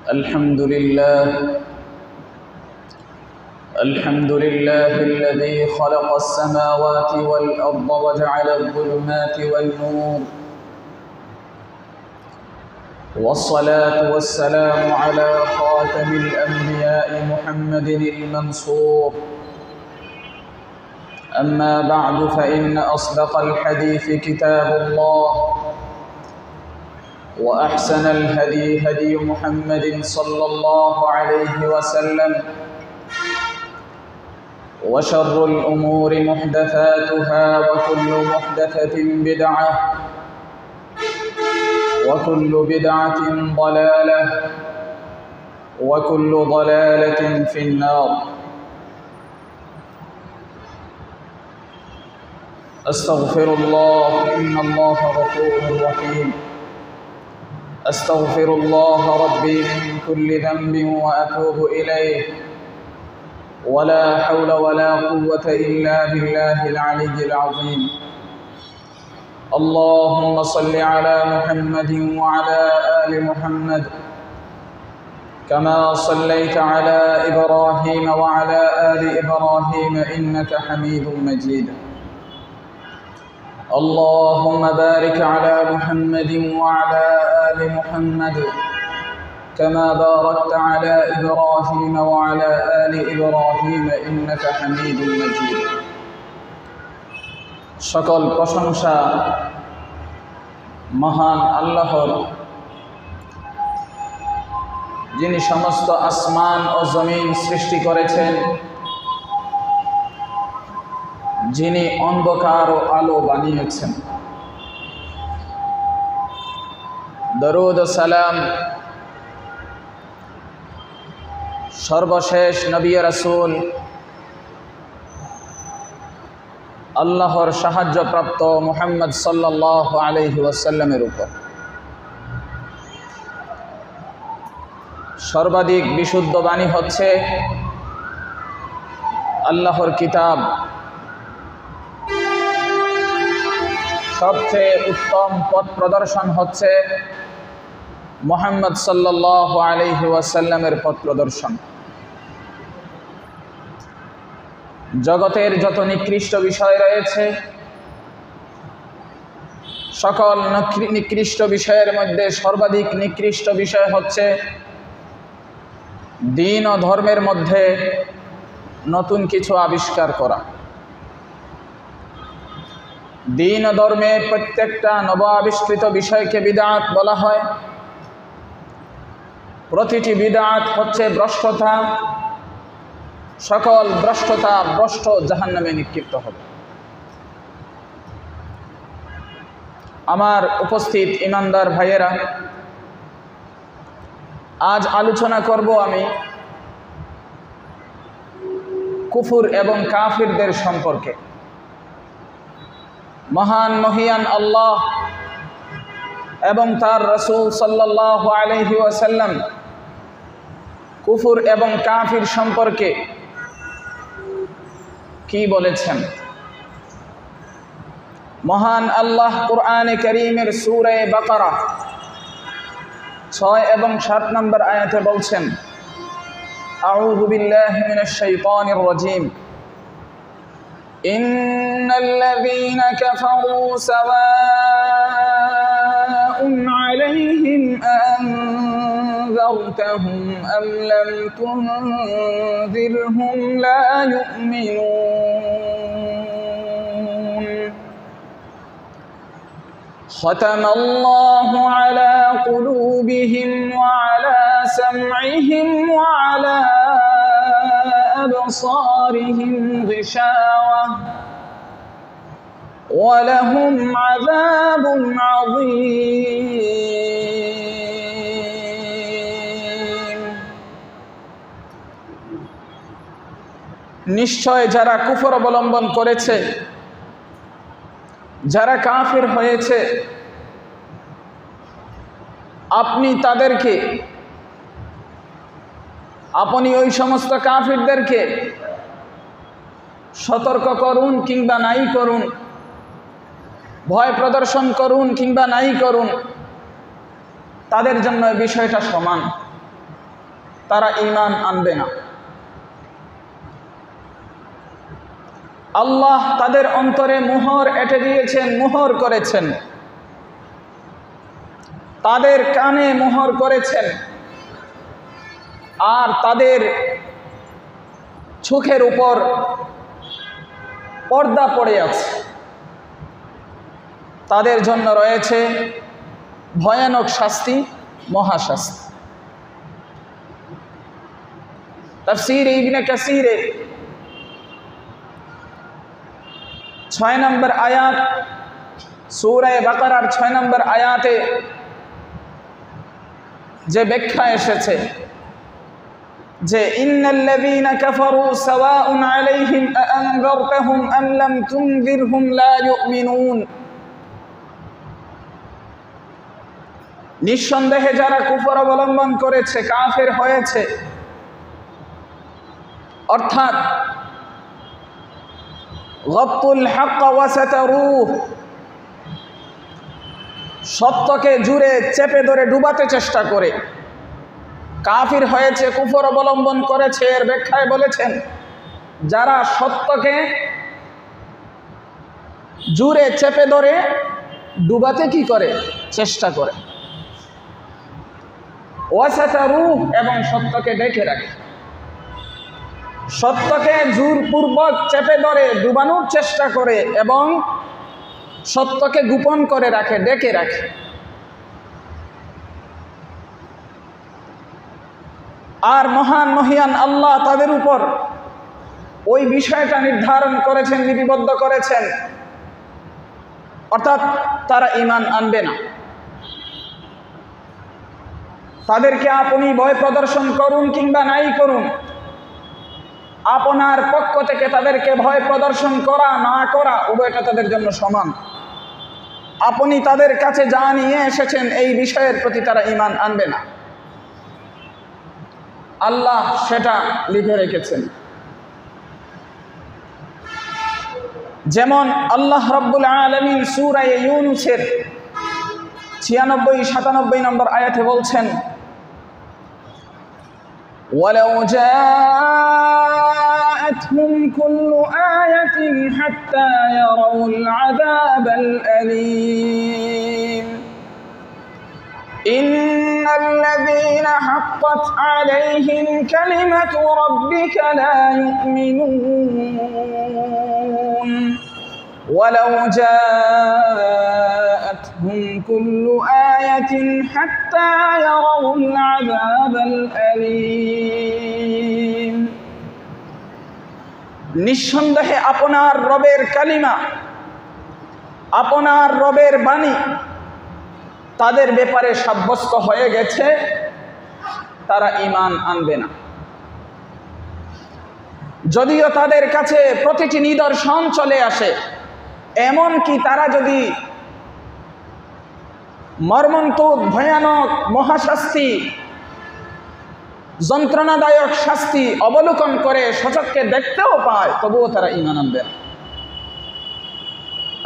الحمد لله الذي خلق السماوات والأرض وجعل الظلمات والنور، والصلاة والسلام على خاتم الأنبياء محمد المنصور. أما بعد، فإن أصدق الحديث كتاب الله، وأحسن الهدي هدي محمد صلى الله عليه وسلم، وشر الأمور محدثاتها، وكل محدثة بدعة، وكل بدعة ضلالة، وكل ضلالة في النار. أستغفر الله، إن الله غفور رحيم. أستغفر الله ربي من كل ذنب وأتوب إليه، ولا حول ولا قوة إلا بالله العلي العظيم. اللهم صل على محمد وعلى آل محمد كما صليت على إبراهيم وعلى آل إبراهيم إنك حميد مجيد. اللهم بارك على محمد وعلى آل محمد كما باركت على إبراهيم وعلى آل إبراهيم إنك حميد مجيد। সকল প্রশংসা মহান আল্লাহর, যিনি সমস্ত আসমান ও জমিন সৃষ্টি করেছেন, যিনি অন্ধকার ও আলো বানিয়েছেন। দরুদ ও সালাম সর্বশেষ নবী রাসূল আল্লাহর সাহায্যপ্রাপ্ত মুহাম্মদ সাল্লাল্লাহু আলাইহি ওয়াসাল্লামের উপর। সর্বাধিক বিশুদ্ধ বাণী হচ্ছে আল্লাহর কিতাব, সবচেয়ে উত্তম পথ প্রদর্শন হচ্ছে মুহাম্মদ সাল্লাল্লাহু আলাইহি ওয়াসাল্লামের পথ প্রদর্শন। জগতের যত নিকৃষ্ট বিষয় রয়েছে, সকল নিকৃষ্ট বিষয়ের মধ্যে সর্বাধিক নিকৃষ্ট বিষয় হচ্ছে দ্বীন ও ধর্মের মধ্যে নতুন কিছু আবিষ্কার করা। দ্বীন ও ধর্মে প্রত্যেকটা নব আবিষ্কৃত বিষয়কে বিদআত বলা হয়। প্রতিটি বিদআত হচ্ছে ভ্রষ্টতা, সকল ভ্রষ্টতা ভ্রষ্ট জাহান্নামে নিক্ষিপ্ত হবে। আমার উপস্থিত ইমানদার ভাইয়েরা, আজ আলোচনা করব আমি কুফর এবং কাফিরদের সম্পর্কে। মহান মহিয়ান আল্লাহ এবং তার রাসূল সাল্লাল্লাহু আলাইহি ওয়াসাল্লাম কুফর এবং কাফির সম্পর্কে কি বলেছেন। মহান আল্লাহ কুরআনে কারীমের সূরা বাকারা 6 এবং 7 নম্বর আয়াতে বলছেন, আউযু বিল্লাহি মিনাশ শাইতানির রাজীম, ইন্নাল্লাযীনা কাফারু সাওয়াউন আলাইহিম আনযারতাহুম আম লাম তুনযিরহুম লা ইউমিনুন। খতামাল্লাহু আলা কুলুবিহিম ওয়া আলা সাম'ইহিম ওয়া আলা أبصارهم غشاوة ولهم عذاب عظيم। নিশ্চয় যারা কুফর অবলম্বন করেছে, যারা কাফির হয়েছে, আপনি তাদেরকে, আপনি ওই সমস্ত কাফিরদেরকে সতর্ক করুন কিংবা নাই করুন, ভয় প্রদর্শন করুন কিংবা নাই করুন, তাদের জন্য বিষয়টা সমান। তারা ঈমান আনবে না। আল্লাহ তাদের অন্তরে মোহর এঁটে দিয়েছেন, মোহর করেছেন, তাদের কানে মোহর করেছেন, আর তাদের চোখের উপর পর্দা পড়ে আছে। তাদের জন্য রয়েছে ভয়ানক শাস্তি, মহাশাস্তি। তাফসীর ইবনে কাসীরে 6 নম্বর আয়াত, সূরা বাকারার 6 নম্বর আয়াতে যে ব্যাখ্যা এসেছে যে ইন্নাল্লাযীনা কাফারু সাওয়াউন আলাইহিম আআনযারতাহুম আম লাম তুনযিরহুম লা ইউমিনুন, নিঃসন্দেহে যারা কুফর অবলম্বন করেছে, কাফের হয়েছে, অর্থাৎ গাত্তুল হক ওয়া সাতারুহ, সত্যকে জুড়ে চেপে ধরে ডুবাতে চেষ্টা করে কাফির হয়েছে, কুফর অবলম্বন করেছে। এর ব্যাখ্যায় বলেছেন যারা সত্যকে জুড়ে চেপে ধরে ডুবাতে কি করে, চেষ্টা করে, ওয়া সাতারুহ, এবং সত্যকে ঢেকে রাখে। সত্যকে জোরপূর্বক চেপে ধরে ডুবানোর চেষ্টা করে এবং সত্যকে গোপন করে রাখে, ডেকে রাখে। আর মহান মহিয়ান আল্লাহ তাদের উপর ওই বিষয়টা নির্ধারণ করেছেন, লিপিবদ্ধ করেছেন, অর্থাৎ তারা ঈমান আনবে না। তাদেরকে আপনি ভয় প্রদর্শন করুন কিংবা নাই করুন, আপনার পক্ষ থেকে তাদেরকে ভয় প্রদর্শন করা না করা উভয়টা তাদের জন্য সমান। আপনি তাদের কাছে যা নিয়ে এসেছেন এই বিষয়ের প্রতি তারা ঈমান আনবে না, আল্লাহ সেটা লিখে রেখেছেন। যেমন আল্লাহ রাব্বুল আলামিন সূরা ইউনূসের 96-97 নম্বর আয়াতে বলছেন, ওয়ালাউ জাআতহুম কুল্লু আয়াতিন হাত্তা ইয়ারাউল আযাবাল আলীম ইন্নাল্লাযীনা হাক্কাত আলাইহিম কালিমাতু রাব্বিকা লা ইউমিনুন ওয়ালাউ জাআতহুম কুল্লু আয়াতিন হাত্তা ইয়ারাউল আযাবাল আলীম। নিঃসন্দেহে আপনার রবের কালিমা, আপনার রবের বাণী তাদের ব্যাপারে সাব্যস্ত হয়ে গেছে, তারা ঈমান আনবে না। যদিও তাদের কাছে প্রতিটি নিদর্শন চলে আসে, এমনকি তারা যদি মর্মন্তুদ, ভয়ানক, মহাশাস্তি, যন্ত্রণাদায়ক শাস্তি অবলোকন করে সচক্ষে দেখতেও পায়, তবুও তারা ঈমান আনবে না।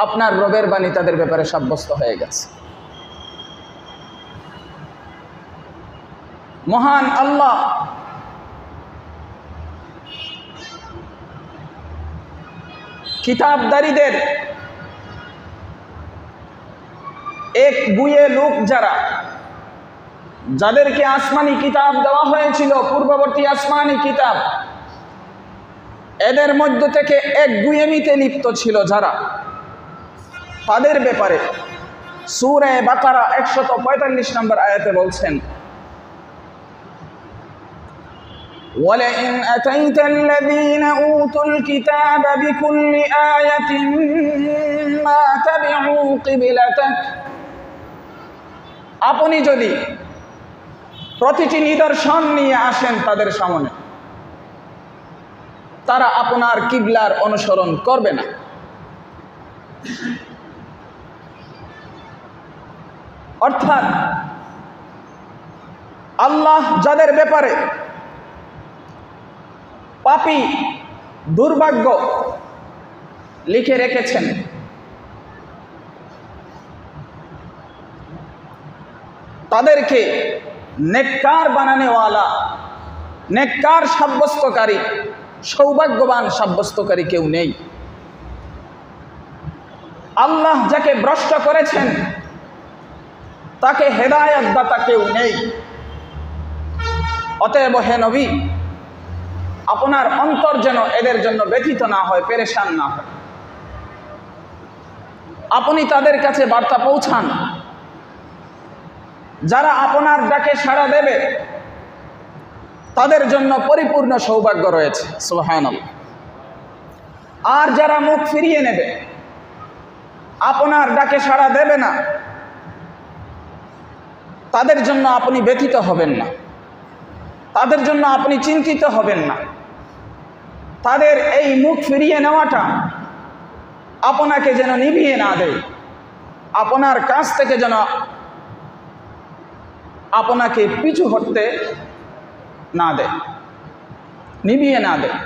আপনার রবের বাণী তাদের ব্যাপারে সাব্যস্ত হয়ে গেছে। মহান আল্লাহ কিতাবদারীদের এক গুয়ে লোক যারা, যাদেরকে আসমানি কিতাব দেওয়া হয়েছিল, পূর্ববর্তী আসমানি কিতাব, এদের মধ্য থেকে এক গুয়েমিতে লিপ্ত ছিল যারা, তাদের ব্যাপারে সূরা বাকারা 145 নম্বর আয়াতে বলছেন, وَلَئِنْ أَتَيْتَ الَّذِينَ أُوتُوا الْكِتَابَ بِكُلِّ آيَةٍ مَا تَبِعُوا قِبْلَتَكَ, আপনি যদি প্রতিটি নিদর্শন নিয়ে আসেন তাদের সামনে, তারা আপনার কিবলার অনুসরণ করবে না। অর্থাৎ আল্লাহ যাদের ব্যাপারে পাপী, দুর্ভাগ্য লিখে রেখেছেন, তাদেরকে নেককার বানানেওয়ালা, নেককার সাব্যস্তকারী, সৌভাগ্যবান সাব্যস্তকারী কেউ নেই। আল্লাহ যাকে ভ্রষ্ট করেছেন তাকে হেদায়েত দাতা কেউ নেই। অতএব হে নবী, আপনার অন্তর যেন এদের জন্য ব্যথিত না হয়, পেরেশান না হয়। আপনি তাদের কাছে বার্তা পৌঁছান। যারা আপনার ডাকে সাড়া দেবে তাদের জন্য পরিপূর্ণ সৌভাগ্য রয়েছে, সুবহানাল্লাহ। আর যারা মুখ ফিরিয়ে নেবে, আপনার ডাকে সাড়া দেবে না, তাদের জন্য আপনি ব্যথিত হবেন না, তাদের জন্য আপনি চিন্তিত হবেন না। তাদের এই মুখ ফিরিয়ে নেওয়াটা আপনাকে যেন নিভিয়ে না দেয়, আপনার কাছ থেকে যেন আপনাকে পিছু হটতে না দেয়, নিভিয়ে না দেয়।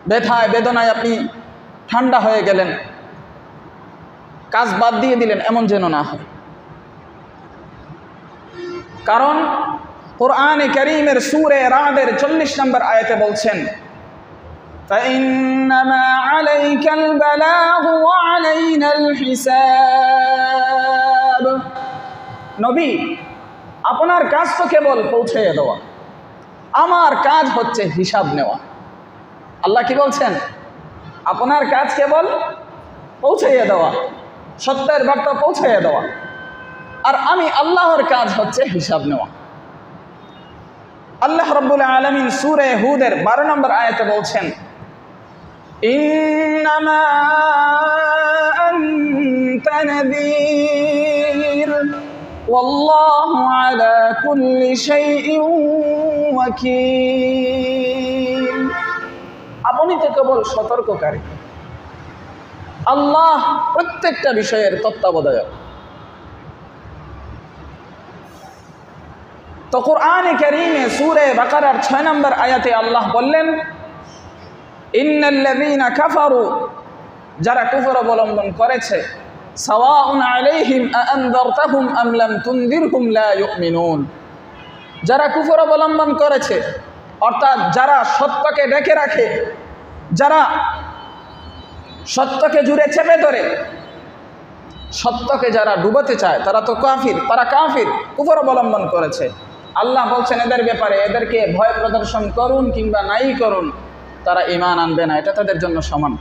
ব্যথায় বেদনায় আপনি ঠান্ডা হয়ে গেলেন, কাজ বাদ দিয়ে দিলেন, এমন যেন না হয়। কারণ কোরআনে কারীমের সূরা রাদের 40 নম্বর আয়াতে বলছেন, فَإِنَّمَا عَلَيْكَ الْبَلَاغُ وَعَلَيْنَا الْحِسَابُ। নবী, আপনার কাজ তো কেবল পৌঁছে দেওয়া, আমার কাজ হচ্ছে হিসাব নেওয়া। আল্লাহ কি বলছেন? আপনার কাজ কেবল পৌঁছে দেওয়া, সত্যের বার্তা পৌঁছে দেওয়া, আর আমি আল্লাহর কাজ হচ্ছে হিসাব নেওয়া। আল্লাহ রাব্বুল আলামিন সূরা হুদের 12 নম্বর আয়াতে বলছেন, ইন্নামা আনতা নাযীর ওয়াল্লাহু আলা কুল্লি শাইইন ওয়াকিল। আপনি তো কেবল সতর্ককারী, আল্লাহ প্রত্যেকটা বিষয়ের তত্ত্বাবধায়ক। তো কোরআনে কারীমে সূরা বাকারার 6 নম্বর আয়াতে আল্লাহ বললেন, ইন্নাল্লাযীনা কাফারু, যারা কুফর অবলম্বন করেছে, সাওয়াউন আলাইহিম আআনযারতাহুম আম লাম তুনযিরহুম লা ইউমিনুন। যারা কুফর অবলম্বন করেছে, অর্থাৎ যারা সত্যকে ডেকে রাখে, যারা সত্যকে জুড়ে চেপে ধরে, সত্যকে যারা ডুবাতে চায়, তারা তো কাফির, তারা কাফির, কুফর অবলম্বন করেছে। আল্লাহ বলছেন এদের ব্যাপারে, এদেরকে ভয় প্রদর্শন করুন কিংবা নাই করুন, তারা ঈমান আনবে না, এটা তাদের জন্য সমান।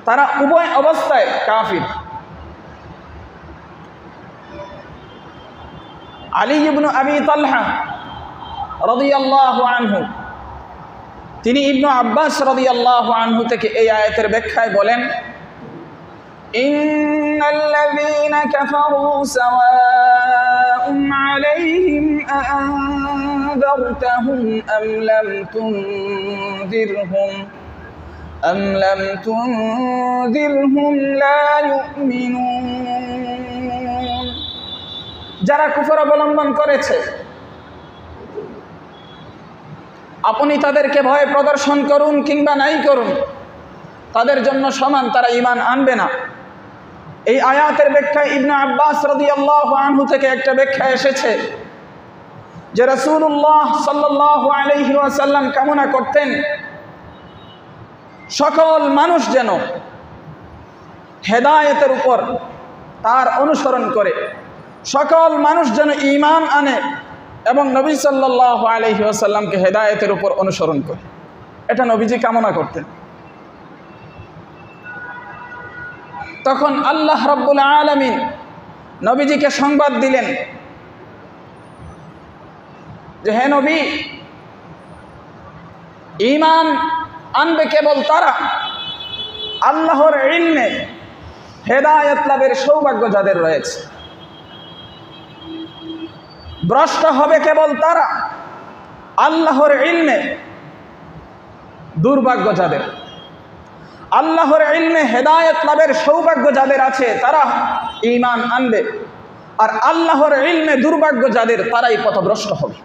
তারা উভয় অবস্থায় কাফির। আলী ইবনে আবি তালহা রাদিয়াল্লাহু আনহু, তিনি ইবনে আব্বাস রাদিয়াল্লাহু আনহু থেকে এই আয়াতের ব্যাখ্যায় বলেন, ইন্নাল্লাযীনা কাফারু সাওয়াউন আলাইহিম আআনযারতাহুম আম লাম তুনযিরহুম লা ইউমিনুন। যারা কুফর অবলম্বন করেছে, আপনি তাদেরকে ভয় প্রদর্শন করুন কিংবা নাই করুন, তাদের জন্য সমান, তারা ঈমান আনবে না। এই আয়াতের ব্যাখ্যায় ইবনে আব্বাস রাদিয়াল্লাহু আনহু থেকে একটা ব্যাখ্যা এসেছে যে রাসূলুল্লাহ সাল্লাল্লাহু আলাইহি ওয়াসাল্লাম কামনা করতেন সকল মানুষ যেন হেদায়েতের উপর তার অনুসরণ করে, সকল মানুষ যেন ঈমান আনে এবং নবী সাল্লাল্লাহু আলাইহি ওয়াসাল্লামকে হেদায়েতের উপর অনুসরণ করে। এটা নবীজি কামনা করতেন। তখন আল্লাহ রাব্বুল আলামিন নবীজিকে সংবাদ দিলেন যে হে নবী, ঈমান আনবে কেবল তারা, আল্লাহর ইলমে হেদায়েত লাভের সৌভাগ্য যাদের রয়েছে। ভ্রষ্ট হবে কেবল তারা, আল্লাহর ইলমে দুর্ভাগ্য যাদের। আল্লাহর ইলমে হেদায়েত লাভের সৌভাগ্য যাদের আছে তারা ঈমান আনবে, আর আল্লাহর ইলমে দুর্ভাগ্য যাদের, তারাই পথভ্রষ্ট হবে।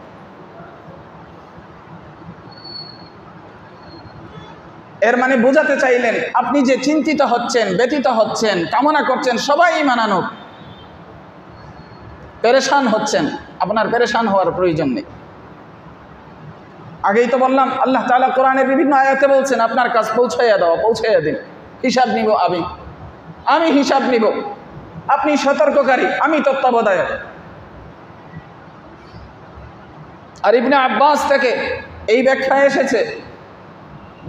এর মানে বোঝাতে চাইলেন, আপনি যে চিন্তিত হচ্ছেন, ব্যথিত হচ্ছেন, কামনা করছেন সবাই ঈমান আনুক, পেরেশান হচ্ছেন, আপনার পেরেশান হওয়ার প্রয়োজন নেই। আগেই তো বললাম, আল্লাহ তাআলা কোরআনের বিভিন্ন আয়াতে বলছেন আপনার কাজ পৌঁছাইয়া দাও, পৌঁছাইয়া দিন, হিসাব নিব আমি হিসাব নিব, আপনি সতর্ককারী, আমি তত্ত্বাবধায়ক। আর ইবনে আব্বাস থেকে এই ব্যাখ্যা এসেছে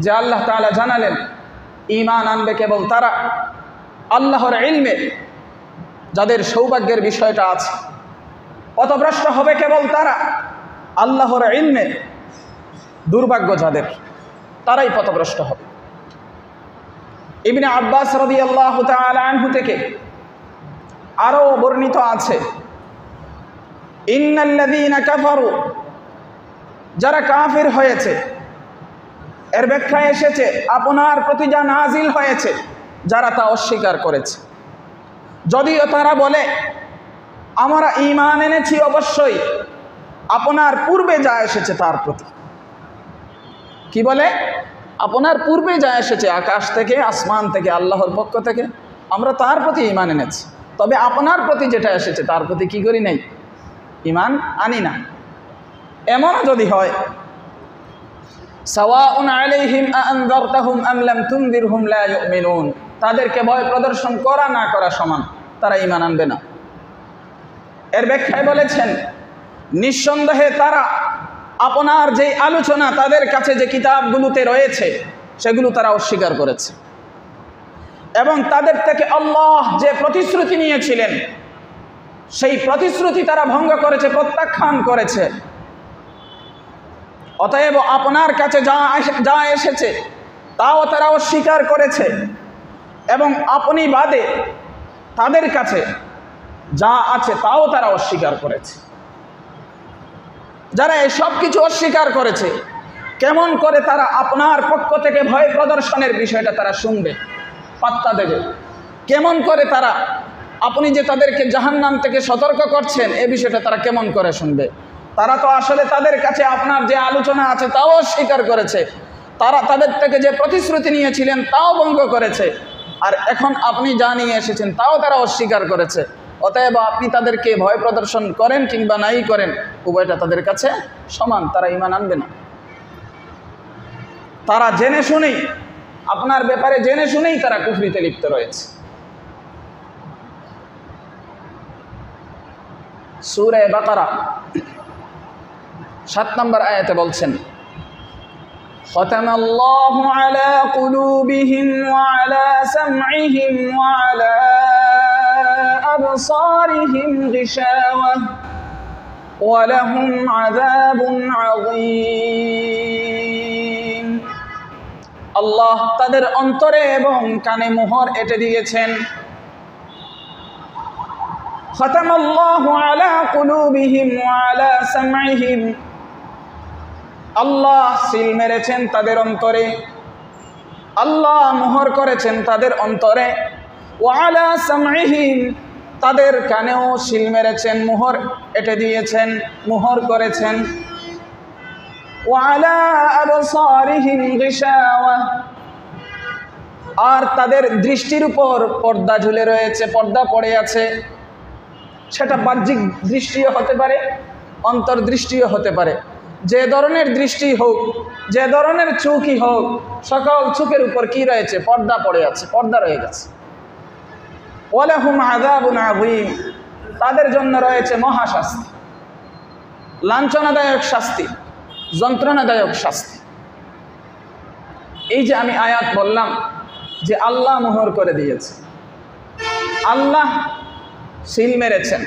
যে আল্লাহ তাআলা জানালেন ঈমান আনবে কেবল তারা আল্লাহর ইলমে যাদের সৌভাগ্যের বিষয়টা আছে, পথভ্রষ্ট হবে কেবল তারা আল্লাহর ইলমে দুর্ভাগ্য যাদের, তারাই পথভ্রষ্ট হবে। ইবনে আব্বাস রাদিয়াল্লাহু তাআলা আনহু থেকে আরও বর্ণিত আছে, ইন্নাল্লাযীনা কাফারু, যারা কাফির হয়েছে, এর ব্যাখ্যা এসেছে আপনার প্রতি যা নাজিল হয়েছে যারা তা অস্বীকার করেছে। যদিও তারা বলে আমরা ঈমান এনেছি, অবশ্যই আপনার পূর্বে যা এসেছে তার প্রতি। কি বলে? আপনার পূর্বে যা এসেছে আকাশ থেকে, আসমান থেকে, আল্লাহর পক্ষ থেকে, আমরা তার প্রতি ঈমান এনেছি, তবে আপনার প্রতি যেটা এসেছে তার প্রতি কি করি নাই? ঈমান আনি না। এমন যদি হয়, সাওয়াউন আলাইহিম আনযারতাহুম আম লাম তুনযিরহুম লা ইউমিনুন, তাদেরকে ভয় প্রদর্শন করা না করা সমান, তারা ঈমান আনবে না। এর ব্যাখ্যায় বলেছেন, নিঃসন্দেহে তারা আপনার যে আলোচনা তাদের কাছে যে কিতাবগুলোতে রয়েছে সেগুলো তারা অস্বীকার করেছে, এবং তাদের থেকে আল্লাহ যে প্রতিশ্রুতি নিয়েছিলেন সেই প্রতিশ্রুতি তারা ভঙ্গ করেছে, প্রত্যাখ্যান করেছে। অতএব আপনার কাছে যা এসেছে তাও তারা অস্বীকার করেছে, এবং আপনি বাদে তাদের কাছে যা আছে তাও তারা অস্বীকার করেছে। যারা এসব কিছু অস্বীকার করেছে, কেমন করে তারা আপনার পক্ষ থেকে ভয় প্রদর্শনের বিষয়টা তারা শুনবে, পাত্তা দেবে? কেমন করে তারা আপনি যে তাদেরকে জাহান্নাম থেকে সতর্ক করছেন এ বিষয়টা তারা কেমন করে শুনবে? তারা তো আসলে তাদের কাছে আপনার যে আলোচনা আছে তাও অস্বীকার করেছে, তারা তাদের থেকে যে প্রতিশ্রুতি নিয়েছিলেন তাও ভঙ্গ করেছে, আর এখন আপনি যা নিয়ে এসেছেন তাও তারা অস্বীকার করেছে। অতএব আপনি তাদেরকে ভয় প্রদর্শন করেন কিংবা নাই করেন, উভয়টা তাদের কাছে সমান, তারা ঈমান আনবে না। তারা জেনে শুনেই, আপনার ব্যাপারে জেনে শুনেই তারা কুফরিতে লিপ্ত রয়েছে। সূরা বাকারা 7 নম্বর আয়াতে বলছেন, খতামাল্লাহু আলা কুলুবিহিম ওয়া আলা সামঈহিম ওয়া আলা আবসারিহিম গিশাওয়া ওয়া লাহুম আযাবুন আযীম। আল্লাহ তাদের অন্তরে এবং কানে মোহর এঁটে দিয়েছেন। খতামাল্লাহু আলা কুলুবিহিম ওয়া আলা সামঈহিম, আল্লাহ সিল মেরেছেন তাদের অন্তরে, আল্লাহ মোহর করেছেন তাদের অন্তরে। ওয়া আলা সামঈহিম, তাদের কানেও সিল মেরেছেন, মোহর এঁটে দিয়েছেন, মোহর করেছেন। ওয়া আলা আবসারিহিম গিশাওয়া, আর তাদের দৃষ্টির উপর পর্দা ঝুলে রয়েছে, পর্দা পড়ে আছে। সেটা বাহ্যিক দৃষ্টিও হতে পারে, অন্তর্দৃষ্টিও হতে পারে। যে ধরনের দৃষ্টি হোক, যে ধরনের চোখই হোক, সকল চোখের উপর কি রয়েছে? পর্দা পড়ে আছে, পর্দা রয়ে গেছে। ওয়ালাহুম আযাবুন আযীম, তাদের জন্য রয়েছে মহাশাস্তি, লাঞ্ছনাদায়ক শাস্তি, যন্ত্রণাদায়ক শাস্তি। এই যে আমি আয়াত বললাম যে আল্লাহ মোহর করে দিয়েছে, আল্লাহ সিল মেরেছেন।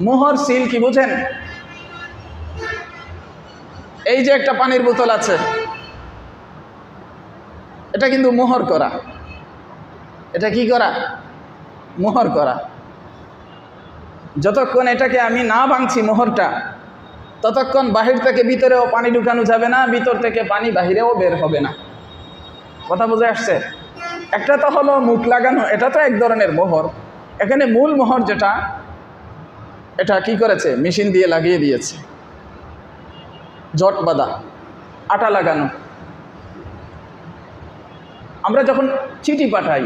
মোহর সিল কি বুঝেন? এই যে একটা পানির বোতল আছে, এটা কিন্তু মোহর করা। এটা কি করা? মোহর করা। যতক্ষণ এটাকে আমি না ভাঙছি মোহরটা, ততক্ষণ বাহির থেকে ভিতরেও পানি ঢুকানো যাবে না, ভিতর থেকে পানি বাহিরেও বের হবে না। কথা বুঝে আসছে? একটা তো হলো মুখ লাগানো, এটা তো এক ধরনের মোহর। এখানে মূল মোহর যেটা, এটা কি করেছে? মেশিন দিয়ে লাগিয়ে দিয়েছে, জট বাঁধা, আটা লাগানো। আমরা যখন চিঠি পাঠাই,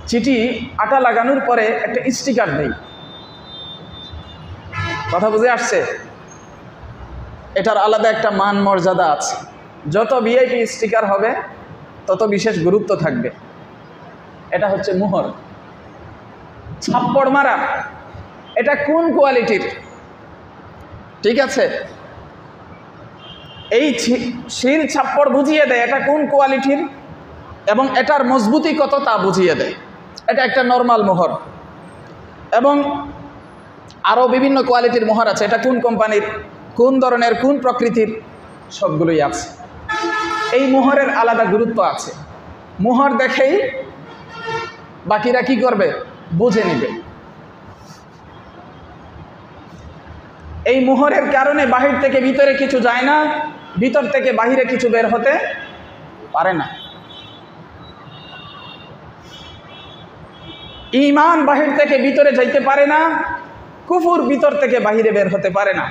চিঠি আটা লাগানোর পরে একটা স্টিকার দেই, কথা বুঝে আসছে? এটার আলাদা একটা মান মর্যাদা আছে। যত ভিআইপি স্টিকার হবে তত বিশেষ গুরুত্ব থাকবে। এটা হচ্ছে মোহর। ছাপ্পড় মারা এটা কোন কোয়ালিটির? ঠিক আছে, এই শিল ছাপ্পড় বুঝিয়ে দেয় এটা কোন কোয়ালিটির এবং এটার মজবুতি কত তা বুঝিয়ে দেয়। এটা একটা নর্মাল মোহর। এবং আরও বিভিন্ন কোয়ালিটির মোহর আছে। এটা কোন কোম্পানির, কোন ধরনের, কোন প্রকৃতির, সবগুলোই আছে। এই মোহরের আলাদা গুরুত্ব আছে। মোহর দেখেই বাকিরা কি করবে? বুঝে নেবে। এই মোহরের কারণে বাহির থেকে ভিতরে কিছু যায় না, ভিতর থেকে বাহিরে কিছু বের হতে পারে না। ঈমান বাহির থেকে ভিতরে যাইতে পারে না, কুফর ভিতর থেকে বাহিরে বের হতে পারে না।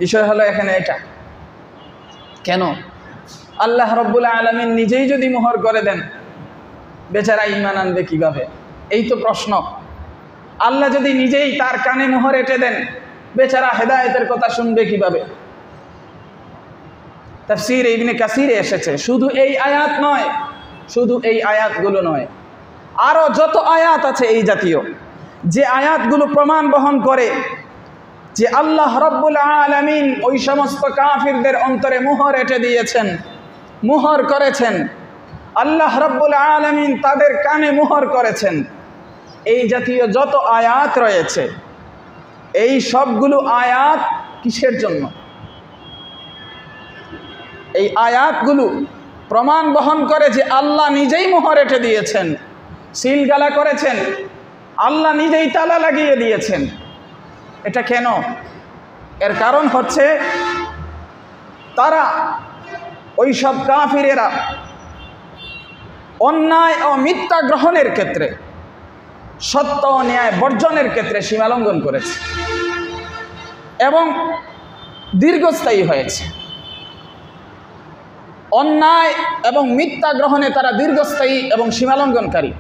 বিষয় হলো এখানে এটা। কেন? আল্লাহ রাব্বুল আলামিন নিজেই যদি মোহর করে দেন, বেচারা ঈমান আনবে কিভাবে? এই তো প্রশ্ন। আল্লাহ যদি নিজেই তার কানে মোহর এঁটে দেন, বেচারা হেদায়েতের কথা শুনবে কিভাবে? তাফসীর ইবনে কাসিরে এসেছে, শুধু এই আয়াত নয়, শুধু এই আয়াতগুলো নয়, আরও যত আয়াত আছে এই জাতীয়, যে আয়াতগুলো প্রমাণ বহন করে যে আল্লাহ রাব্বুল আলামিন ওই সমস্ত কাফিরদের অন্তরে মোহর এঁটে দিয়েছেন, মোহর করেছেন। আল্লাহ রাব্বুল আলামিন তাদের কানে মোহর করেছেন। এই জাতীয় যত আয়াত রয়েছে, এই সবগুলো আয়াত কিসের জন্য? এই আয়াতগুলো প্রমাণ বহন করে যে আল্লাহ নিজেই মোহর এঁটে দিয়েছেন, সিলগালা করেছেন, আল্লাহ নিজেই তালা লাগিয়ে দিয়েছেন। এটা কেন? এর কারণ হচ্ছে তারা, ওই সব কাফিরেরা অন্যায় ও মিথ্যা গ্রহণের ক্ষেত্রে, সত্য ও ন্যায় বর্জনের ক্ষেত্রে সীমালঙ্ঘন করেছে এবং দীর্ঘস্থায়ী হয়েছে। অন্যায় এবং মিথ্যা গ্রহণে তারা দীর্ঘস্থায়ী এবং সীমালঙ্ঘনকারী,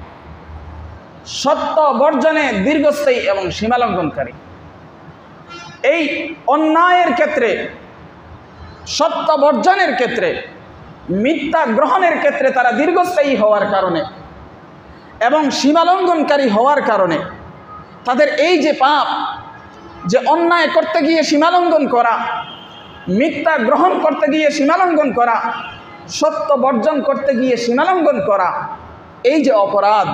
সত্য বর্জনে দীর্ঘস্থায়ী এবং সীমালঙ্ঘনকারী। এই অন্যায়ের ক্ষেত্রে, সত্য বর্জনের ক্ষেত্রে, মিথ্যা গ্রহণের ক্ষেত্রে তারা দীর্ঘস্থায়ী হওয়ার কারণে এবং সীমালঙ্ঘনকারী হওয়ার কারণে তাদের এই যে পাপ, যে অন্যায় করতে গিয়ে সীমালঙ্ঘন করা, মিথ্যা গ্রহণ করতে গিয়ে সীমালঙ্ঘন করা, সত্য বর্জন করতে গিয়ে সীমালঙ্ঘন করা, এই যে অপরাধ,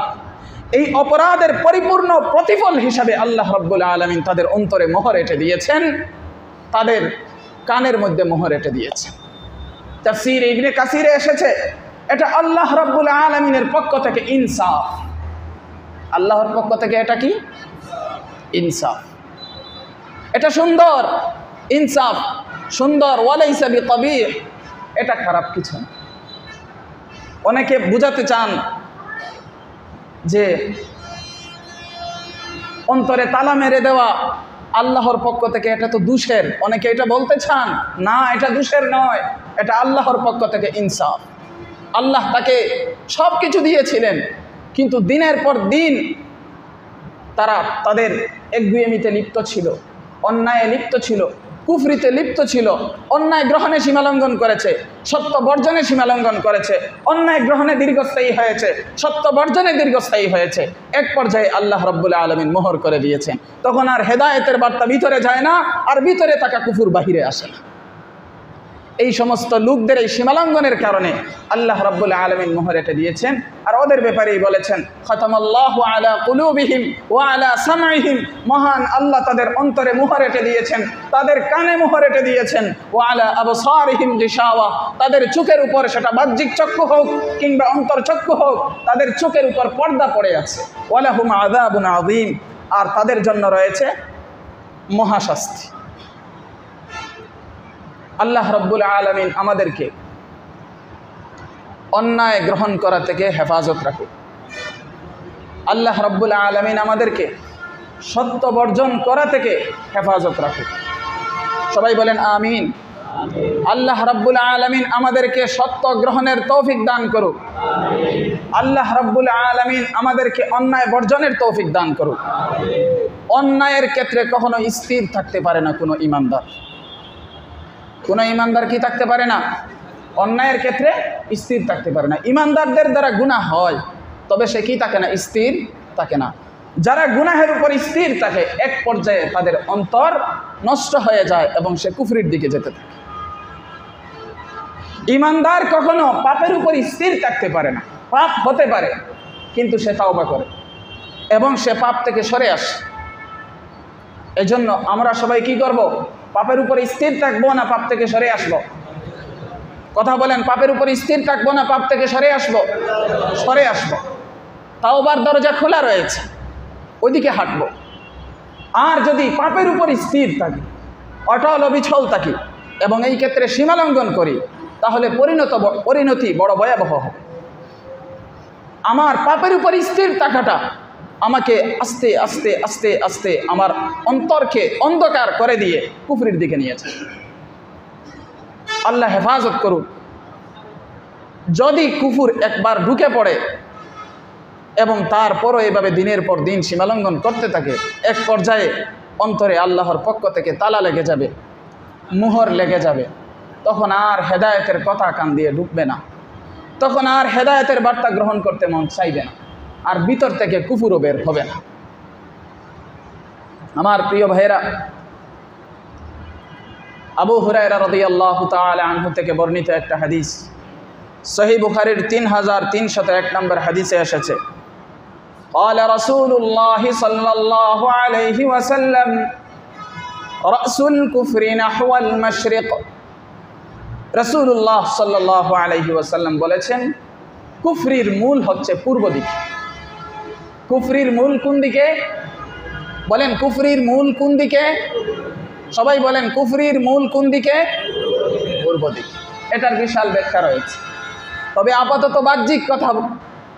এই অপরাধের পরিপূর্ণ প্রতিফল হিসাবে আল্লাহ রাব্বুল আলামিন তাদের অন্তরে মোহর এঁটে দিয়েছেন, তাদের কানের মধ্যে মোহর এঁটে দিয়েছেন। তাফসীর ইবনে কাসিরে এসেছে, এটা আল্লাহ রাব্বুল আলামিনের পক্ষ থেকে ইনসাফ। আল্লাহর পক্ষ থেকে এটা কি? ইনসাফ। এটা সুন্দর, ইনসাফ সুন্দর, ওয়ালাইসা বিকাবিহ, এটা খারাপ কিছু না। অনেকে বুঝাতে চান যে অন্তরে তালা মেরে দেওয়া আল্লাহর পক্ষ থেকে, এটা তো দোষের। অনেকে এটা বলতে চান, না, এটা দোষের নয়, এটা আল্লাহর পক্ষ থেকে ইনসাফ। আল্লাহ তাকে সব কিছু দিয়েছিলেন, কিন্তু দিনের পর দিন তারা তাদের একগুঁয়েমিতে লিপ্ত ছিল, অন্যায়ে লিপ্ত ছিল, কুফরিতে লিপ্ত ছিল, অন্যায় গ্রহণে সীমালঙ্ঘন করেছে, সত্য বর্জনে সীমালঙ্ঘন করেছে, অন্যায় গ্রহণে দীর্ঘস্থায়ী হয়েছে, সত্য বর্জনে দীর্ঘস্থায়ী হয়েছে। এক পর্যায়ে আল্লাহ রাব্বুল আলামিন মোহর করে দিয়েছেন। তখন আর হেদায়েতের বার্তা ভিতরে যায় না, আর ভিতরে থাকা কুফর বাহিরে আসে না। এই সমস্ত লোকদের এই সীমালঙ্ঘনের কারণে আল্লাহ রাব্বুল আলামিন মোহর এঁটে দিয়েছেন। আর ওদের ব্যাপারেই বলেছেন, খতামাল্লাহু আলা কুলুবিহিম ওয়া আলা সামঈহিম, মহান আল্লাহ তাদের অন্তরে মোহর এঁটে দিয়েছেন, তাদের কানে মোহর এঁটে দিয়েছেন। ওয়া আলা আবসারিহিম গিশাওয়া, তাদের চোখের উপর, সেটা বাহ্যিক চক্ষু হোক কিংবা অন্তর চক্ষু হোক, তাদের চোখের উপর পর্দা পড়ে আছে। ওয়া লাহুম আযাবুন আযীম, আর তাদের জন্য রয়েছে মহাশাস্তি। আল্লাহ রাব্বুল আলামিন আমাদেরকে অন্যায় গ্রহণ করা থেকে হেফাজত রাখুক। আল্লাহ রাব্বুল আলামিন আমাদেরকে সত্য বর্জন করা থেকে হেফাজত রাখুক। সবাই বলেন আমিন। আল্লাহ রাব্বুল আলামিন আমাদেরকে সত্য গ্রহণের তৌফিক দান করুক। আল্লাহ রাব্বুল আলামিন আমাদেরকে অন্যায় বর্জনের তৌফিক দান করুক। অন্যায়ের ক্ষেত্রে কখনো স্থির থাকতে পারে না কোনো ইমানদার। কোনো ইমানদার কি থাকতে পারে না? অন্যায়ের ক্ষেত্রে স্থির থাকতে পারে না। ইমানদারদের দ্বারা গুনাহ হয়, তবে সে কি থাকে না? স্থির থাকে না। যারা গুনাহের উপর স্থির থাকে, এক পর্যায়ে তাদের অন্তর নষ্ট হয়ে যায় এবং সে কুফরির দিকে যেতে থাকে। ইমানদার কখনো পাপের উপর স্থির থাকতে পারে না। পাপ হতে পারে, কিন্তু সে তাওবা করে এবং সে পাপ থেকে সরে আসে। এজন্য আমরা সবাই কি করব? পাপের উপর স্থির থাকবো না পাপ থেকে সরে আসবো? কথা বলেন, পাপের উপর স্থির থাকবো না পাপ থেকে সরে আসবো? সরে আসবো। তাওবার দরজা খোলা রয়েছে, ওইদিকে হাঁটবো। আর যদি পাপের উপর স্থির থাকি, অটল অবিচল থাকি এবং এই ক্ষেত্রে সীমালঙ্ঘন করি, তাহলে পরিণতি বড় ভয়াবহ হবে। আমার পাপের উপর স্থির থাকাটা আমাকে আস্তে আস্তে আস্তে আস্তে আমার অন্তরকে অন্ধকার করে দিয়ে কুফরির দিকে নিয়েছে। আল্লাহ হেফাজত করুন। যদি কুফর একবার ঢুকে পড়ে এবং তারপরও এভাবে দিনের পর দিন সীমালঙ্ঘন করতে থাকে, এক পর্যায়ে অন্তরে আল্লাহর পক্ষ থেকে তালা লেগে যাবে, মুহর লেগে যাবে। তখন আর হেদায়েতের কথা কান দিয়ে ঢুকবে না, তখন আর হেদায়েতের বার্তা গ্রহণ করতে মন চাইবে না, আর ভিতর থেকে কুফুরও বের হবে না। আমার প্রিয় ভাইয়েরা, আবু হুরায়রা রাদিয়াল্লাহু তাআলা আনহু থেকে বর্ণিত একটা হাদিস, সহিহ বুখারীর 3301 নম্বর হাদিসে এসেছে, قال رسول الله صلى الله عليه وسلم رأس الكفر نحو المشرق। রাসূলুল্লাহ সাল্লাল্লাহু আলাইহি ওয়াসাল্লাম বলেছেন, কুফরির মূল হচ্ছে পূর্ব দিকে। কুফরির মূল কোন দিকে? বলেন, কুফরির মূল কোন দিকে? সবাই বলেন, কুফরির মূল কোন দিকে? পূর্ব দিকে। এটার বিশাল ব্যাখ্যা রয়েছে, তবে আপাতত বাহ্যিক কথা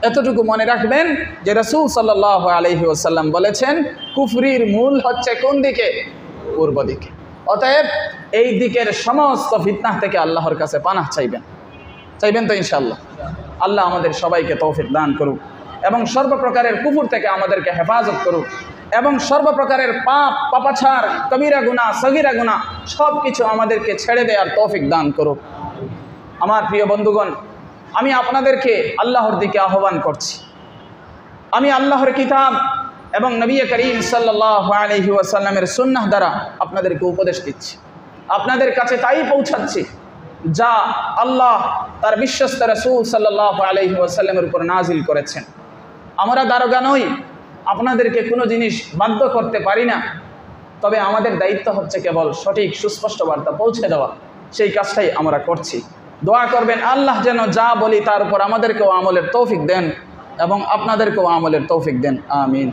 এতটুকু মনে রাখবেন যে রাসূল সাল্লাল্লাহু আলাইহি ওয়াসাল্লাম বলেছেন কুফরির মূল হচ্ছে কোন দিকে? পূর্ব দিকে। অতএব এই দিকের সমস্ত ফিতনা থেকে আল্লাহর কাছে পানাহ চাইবেন তো ইনশাআল্লাহ। আল্লাহ আমাদের সবাইকে তৌফিক দান করুক এবং সর্বপ্রকারের কুফর থেকে আমাদেরকে হেফাজত করুক এবং সর্বপ্রকারের পাপাছাড়, কবিরা গুনাহ, সগীরা গুনাহ সব কিছু আমাদেরকে ছেড়ে দেওয়ার তৌফিক দান করুক। আমার প্রিয় বন্ধুগণ, আমি আপনাদেরকে আল্লাহর দিকে আহ্বান করছি। আমি আল্লাহর কিতাব এবং নবী করিম সাল্লাল্লাহু আলাইহি ওয়াসাল্লামের সুন্নাহ দ্বারা আপনাদেরকে উপদেশ দিচ্ছি, আপনাদের কাছে তাই পৌঁছাচ্ছি যা আল্লাহ তার বিশ্বস্ত রাসূল সাল্লাল্লাহু আলাইহি ওয়াসাল্লামের উপর নাজিল করেছেন। আমরা দারোগা নই, আপনাদেরকে কোনো জিনিস বাধ্য করতে পারি না, তবে আমাদের দায়িত্ব হচ্ছে কেবল সঠিক সুস্পষ্ট বার্তা পৌঁছে দেওয়া। সেই কাজটাই আমরা করছি। দোয়া করবেন আল্লাহ যেন যা বলি তার উপর আমাদেরকেও আমলের তৌফিক দেন এবং আপনাদেরকেও আমলের তৌফিক দেন। আমিন।